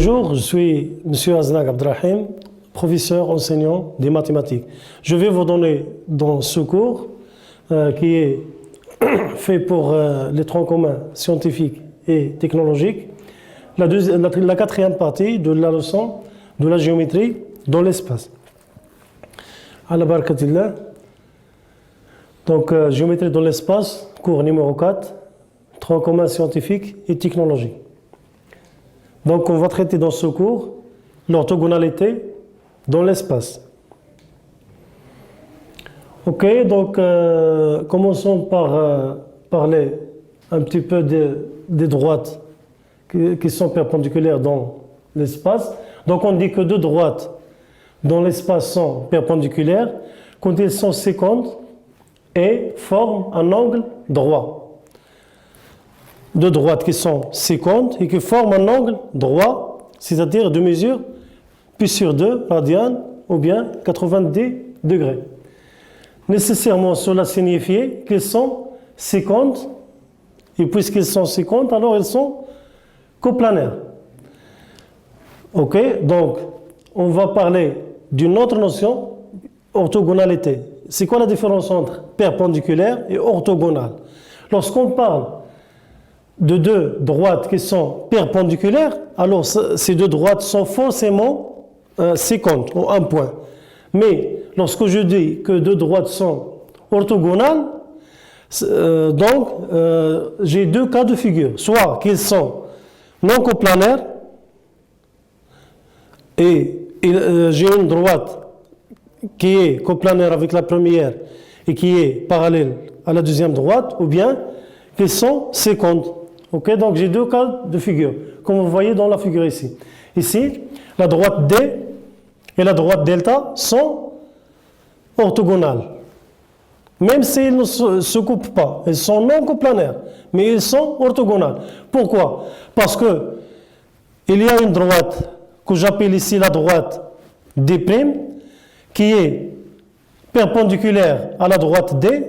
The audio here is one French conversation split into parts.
Bonjour, je suis M. Aznaq Abdrahim, professeur enseignant des mathématiques. Je vais vous donner dans ce cours qui est fait pour les troncs communs scientifiques et technologiques, la quatrième partie de la leçon de la géométrie dans l'espace. Ala barakatillah. Donc, géométrie dans l'espace, cours numéro 4, troncs communs scientifiques et technologiques. Donc, on va traiter dans ce cours l'orthogonalité dans l'espace. Ok, donc commençons par parler un petit peu des droites qui sont perpendiculaires dans l'espace. Donc, on dit que deux droites dans l'espace sont perpendiculaires quand elles sont séquentes et forment un angle droit. Deux droites qui sont séquentes et qui forment un angle droit, c'est-à-dire de mesure pi sur 2 radian ou bien 90 degrés. Nécessairement, cela signifie qu'elles sont séquentes, et puisqu'elles sont séquentes, alors elles sont coplanaires. Ok, donc on va parler d'une autre notion, orthogonalité. C'est quoi la différence entre perpendiculaire et orthogonale? Lorsqu'on parle de deux droites qui sont perpendiculaires, alors ces deux droites sont forcément séquentes, ou un point. Mais lorsque je dis que deux droites sont orthogonales, j'ai deux cas de figure. Soit qu'ils sont non coplanaires, et j'ai une droite qui est coplanaire avec la première et qui est parallèle à la deuxième droite, ou bien qu'ils sont séquentes. Okay, donc j'ai deux cas de figure, comme vous voyez dans la figure ici. Ici, la droite D et la droite delta sont orthogonales. Même s'ils ne se coupent pas, elles sont non coplanaires, mais elles sont orthogonales. Pourquoi? Parce que il y a une droite que j'appelle ici la droite D', qui est perpendiculaire à la droite D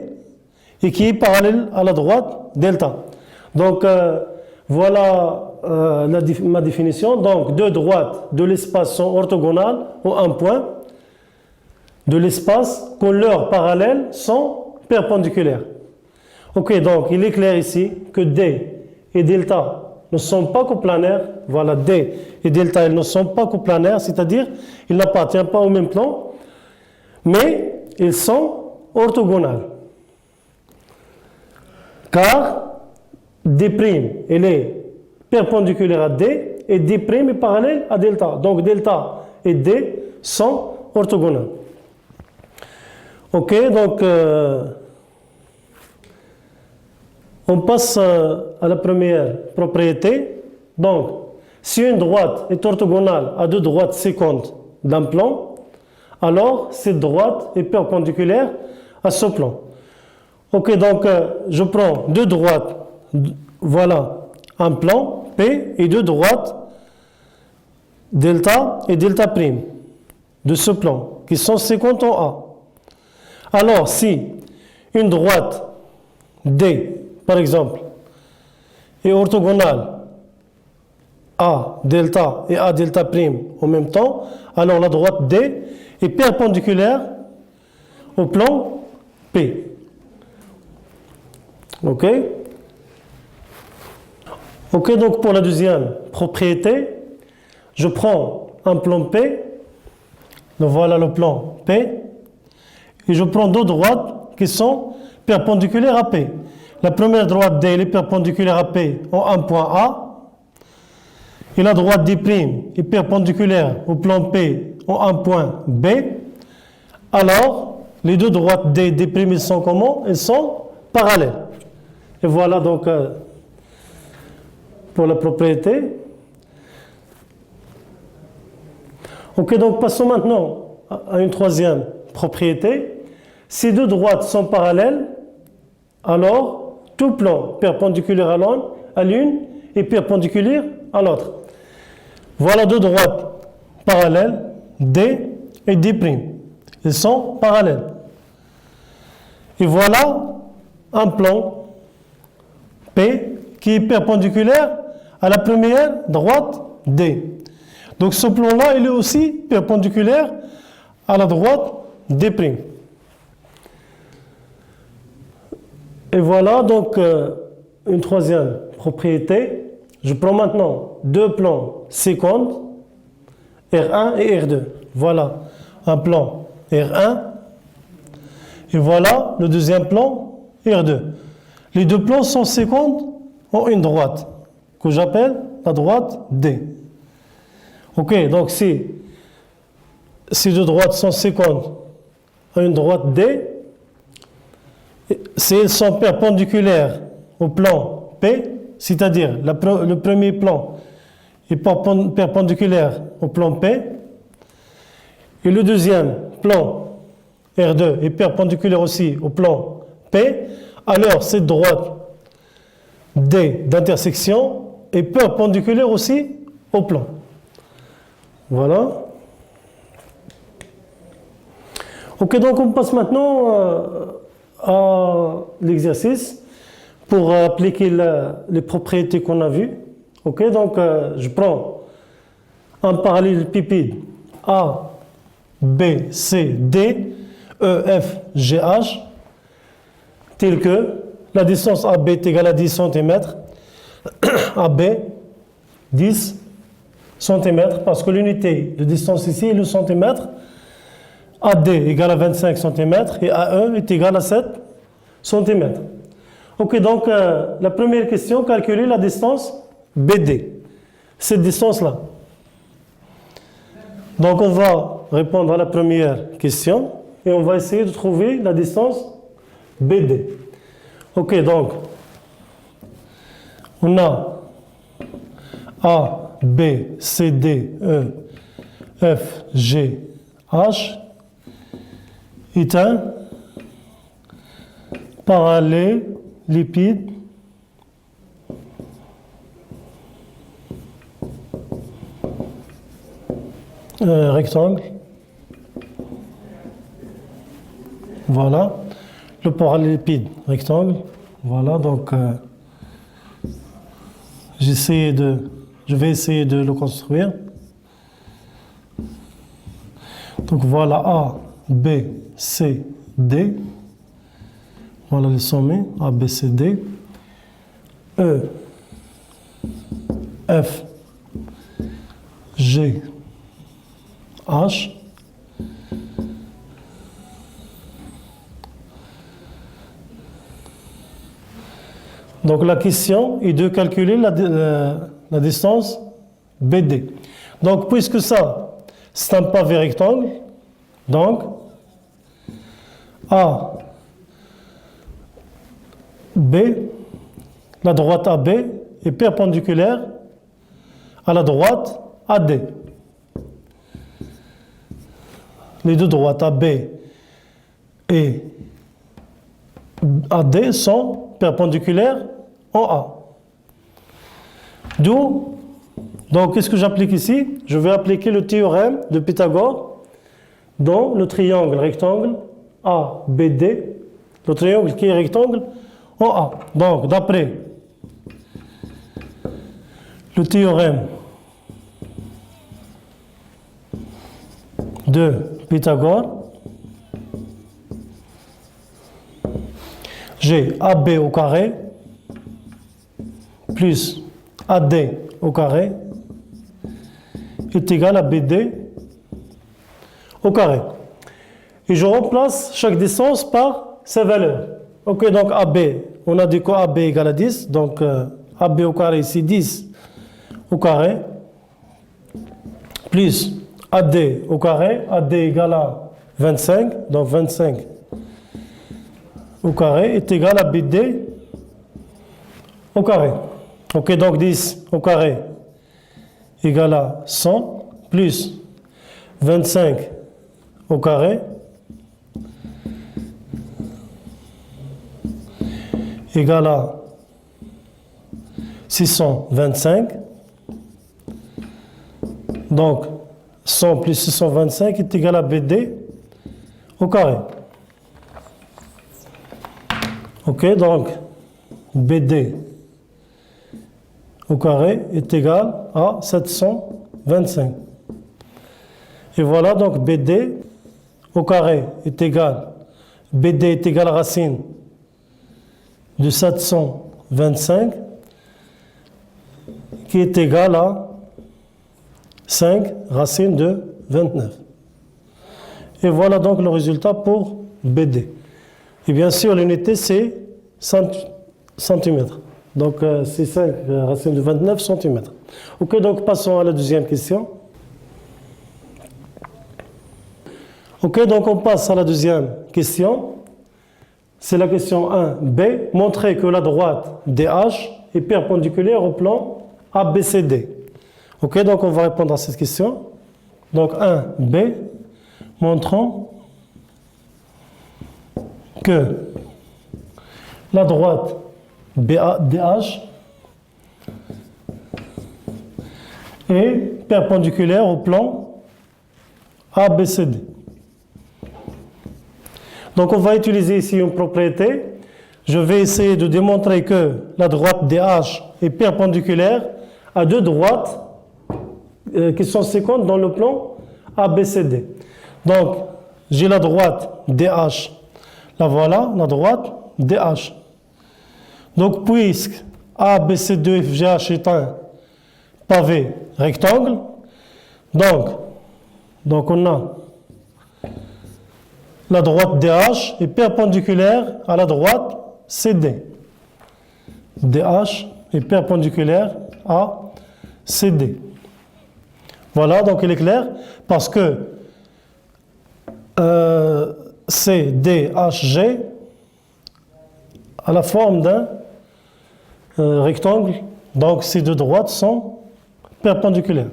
et qui est parallèle à la droite delta. Donc, voilà ma définition. Donc, deux droites de l'espace sont orthogonales ou un point de l'espace quand leurs parallèles sont perpendiculaires. Ok, donc il est clair ici que D et delta ne sont pas coplanaires. Voilà, D et delta, elles ne sont pas coplanaires, c'est-à-dire ils n'appartiennent pas au même plan, mais ils sont orthogonales. Car D', elle est perpendiculaire à D et D' est parallèle à delta. Donc delta et D sont orthogonales. Ok, donc on passe à la première propriété. Donc, si une droite est orthogonale à deux droites séquentes d'un plan, alors cette droite est perpendiculaire à ce plan. Ok, donc je prends deux droites. Voilà un plan P et deux droites delta et delta' de ce plan qui sont séquentes en A. Alors si une droite D par exemple est orthogonale A delta et A delta' en même temps, alors la droite D est perpendiculaire au plan P. Ok? Ok, donc pour la deuxième propriété, je prends un plan P, donc voilà le plan P, et je prends deux droites qui sont perpendiculaires à P. La première droite D elle est perpendiculaire à P en un point A, et la droite D' est perpendiculaire au plan P en un point B. Alors, les deux droites D et D' elles sont comment? Elles sont parallèles. Et voilà donc pour la propriété. Ok, donc passons maintenant à une troisième propriété. Si deux droites sont parallèles, alors tout plan perpendiculaire à l'une est perpendiculaire à l'autre. Voilà deux droites parallèles, D et D'. Ils sont parallèles. Et voilà un plan P qui est perpendiculaire à la première droite D. Donc ce plan-là, il est aussi perpendiculaire à la droite D'. Et voilà donc une troisième propriété. Je prends maintenant deux plans sécondes, R1 et R2. Voilà un plan R1 et voilà le deuxième plan R2. Les deux plans sont sécondes ont une droite que j'appelle la droite D. Ok, donc si ces deux droites sont sécondes à une droite D, si elles sont perpendiculaires au plan P, c'est-à-dire le premier plan est perpendiculaire au plan P, et le deuxième plan R2 est perpendiculaire aussi au plan P, alors cette droite D d'intersection est perpendiculaire aussi au plan. Voilà. Ok, donc on passe maintenant à l'exercice pour appliquer les propriétés qu'on a vues. Ok, donc je prends un parallélépipède A, B, C, D, E, F, G, H, tel que la distance AB est égale à 10 cm, AB 10 cm, parce que l'unité de distance ici est le centimètre, AD égale à 25 cm et AE est égal à 7 cm. Ok, donc la première question, calculer la distance BD, cette distance-là. Donc on va répondre à la première question et on va essayer de trouver la distance BD. Ok, donc on a A, B, C, D, E, F, G, H est un parallélépipède rectangle. Voilà, le parallélépipède rectangle. Voilà, donc je vais essayer de le construire. Donc voilà A, B, C, D. Voilà le sommet A, B, C, D. E, F, G, H. Donc la question est de calculer la distance BD. Donc puisque ça, c'est un pavé rectangle, donc A, B, la droite AB est perpendiculaire à la droite AD. Les deux droites AB et AD sont perpendiculaires en A. D'où, donc qu'est-ce que j'applique ici? Je vais appliquer le théorème de Pythagore dans le triangle rectangle ABD, le triangle qui est rectangle en A. Donc d'après le théorème de Pythagore, j'ai AB au carré plus AD au carré est égal à BD au carré. Et je remplace chaque distance par sa valeur. Ok, donc AB, on a dit que AB égale à 10, donc AB au carré ici 10 au carré, plus AD au carré, AD égale à 25, donc 25 au carré est égal à BD au carré. Ok, donc 10 au carré égale à 100 plus 25 au carré égale à 625. Donc 100 plus 625 est égal à BD au carré. Ok, donc BD au carré est égal à 700 25. Et voilà donc BD au carré est égal, BD est égal à racine de 725 qui est égal à 5 racine de 29. Et voilà donc le résultat pour BD. Et bien sûr, l'unité c'est centimètres. Donc c'est 5 racine de 29 centimètres. Ok, donc passons à la deuxième question. Ok, donc on passe à la deuxième question. C'est la question 1b. Montrer que la droite DH est perpendiculaire au plan ABCD. Ok, donc on va répondre à cette question. Donc 1b. Montrons que la droite DH est perpendiculaire au plan ABCD. Donc on va utiliser ici une propriété. Je vais essayer de démontrer que la droite DH est perpendiculaire à deux droites qui sont séquentes dans le plan ABCD. Donc j'ai la droite DH. La voilà, la droite DH. Donc puisque ABCD FGH est un pavé rectangle, donc on a la droite DH est perpendiculaire à la droite CD. DH est perpendiculaire à CD. Voilà, donc il est clair, parce que CDHG a la forme d'un rectangle, donc ces deux droites sont perpendiculaires.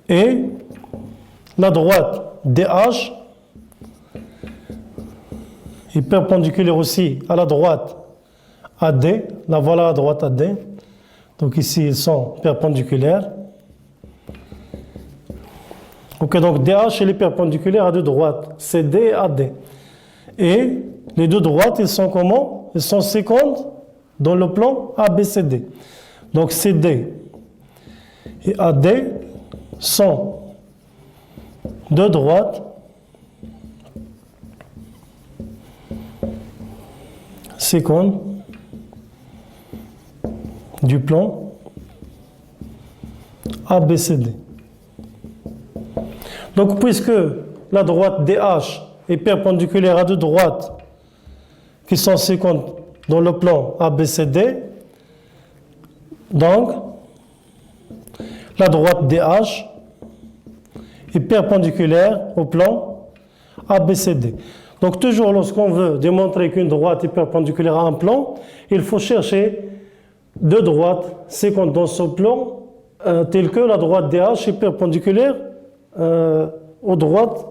Et la droite DH est perpendiculaire aussi à la droite AD. La voilà la droite AD. Donc ici, ils sont perpendiculaires. Ok, donc DH, elle est perpendiculaire à deux droites, CD et AD. Et les deux droites, elles sont comment? Elles sont séquentes dans le plan ABCD. Donc CD et AD sont deux droites séquentes du plan ABCD. Donc puisque la droite DH est perpendiculaire à deux droites qui sont séquentes dans le plan ABCD, donc la droite DH est perpendiculaire au plan ABCD. Donc toujours lorsqu'on veut démontrer qu'une droite est perpendiculaire à un plan, il faut chercher deux droites séquentes dans ce plan, telles que la droite DH est perpendiculaire aux droites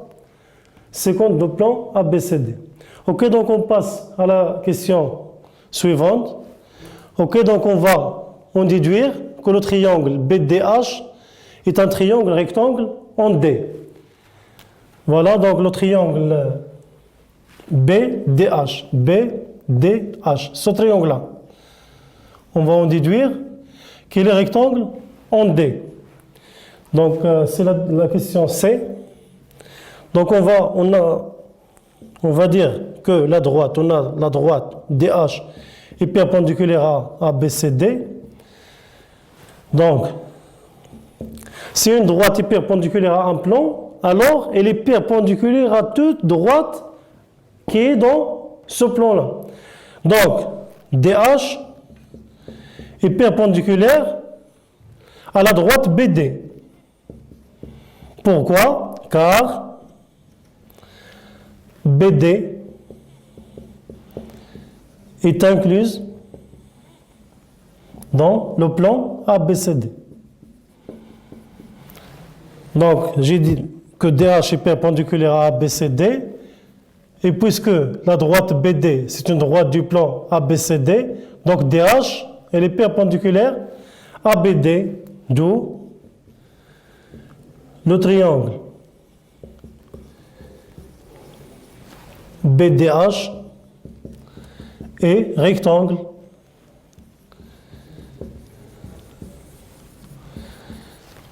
séquentes du plan ABCD. Ok, donc on passe à la question suivante. Ok, donc on va déduire que le triangle BDH est un triangle rectangle en D. Voilà donc le triangle BDH. BDH, ce triangle-là. On va en déduire qu'il est rectangle en D. Donc c'est la question C. Donc on va dire que la droite DH est perpendiculaire à ABCD. Donc si une droite est perpendiculaire à un plan, alors elle est perpendiculaire à toute droite qui est dans ce plan-là. Donc DH est perpendiculaire à la droite BD. Pourquoi? Car BD est incluse dans le plan ABCD. Donc, j'ai dit que DH est perpendiculaire à ABCD, et puisque la droite BD, c'est une droite du plan ABCD, donc DH, elle est perpendiculaire à BD, d'où le triangle BDH est rectangle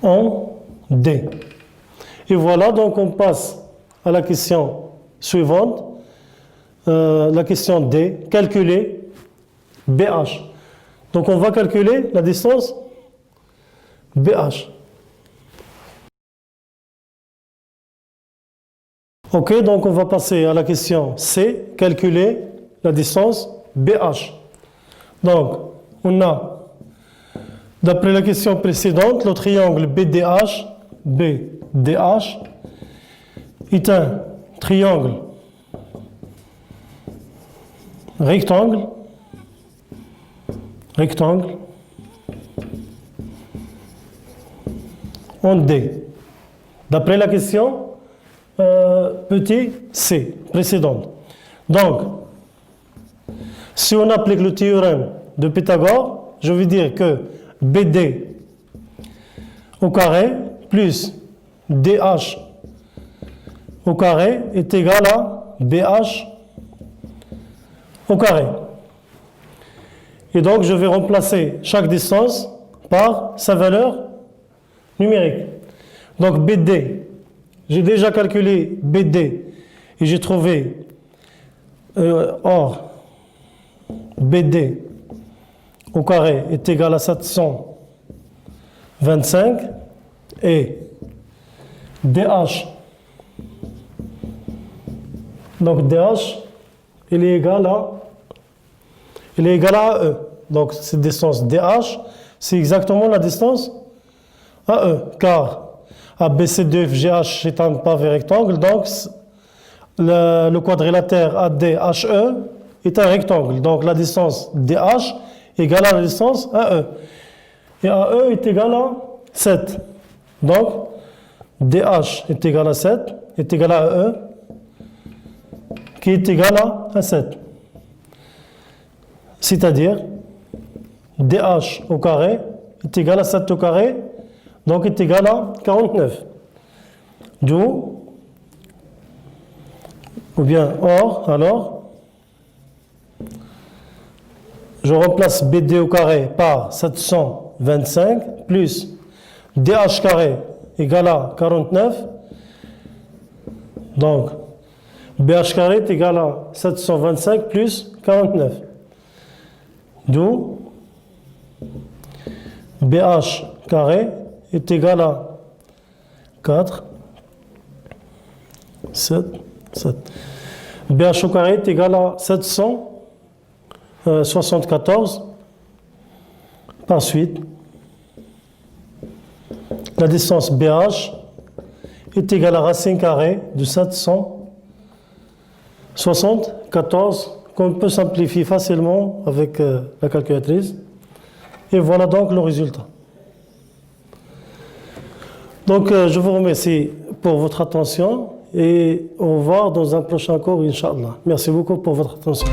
en D. Et voilà, donc on passe à la question suivante. La question D, calculer BH. Donc on va calculer la distance BH. Ok, donc on va passer à la question C, calculer la distance BH. Donc on a, d'après la question précédente, le triangle BDH est un triangle rectangle en D. D'après la question petit c précédente. Donc, si on applique le théorème de Pythagore, je vais dire que BD au carré plus DH au carré est égal à BH au carré. Et donc, je vais remplacer chaque distance par sa valeur numérique. Donc, BD, j'ai déjà calculé BD et j'ai trouvé, or, BD au carré est égal à 725 et DH, donc DH, il est égal à E. Donc cette distance DH, c'est exactement la distance AE, car ABCDFGH est un pavé rectangle, donc le quadrilatère ADHE est un rectangle. Donc la distance DH est égale à la distance AE. Et AE est égal à 7. Donc DH est égal à 7, est égal à AE, qui est égal à 7. C'est-à-dire DH au carré est égal à 7 au carré, donc est égal à 49. D'où, ou bien or, alors, je remplace BD au carré par 725 plus DH carré égal à 49. Donc, BH carré est égal à 725 plus 49. D'où BH carré est égal à 4, 7, 7. BH au carré est égal à 774. Par suite, la distance BH est égale à racine carrée de 774, qu'on peut simplifier facilement avec la calculatrice. Et voilà donc le résultat. Donc je vous remercie pour votre attention et au revoir dans un prochain cours, Inch'Allah. Merci beaucoup pour votre attention.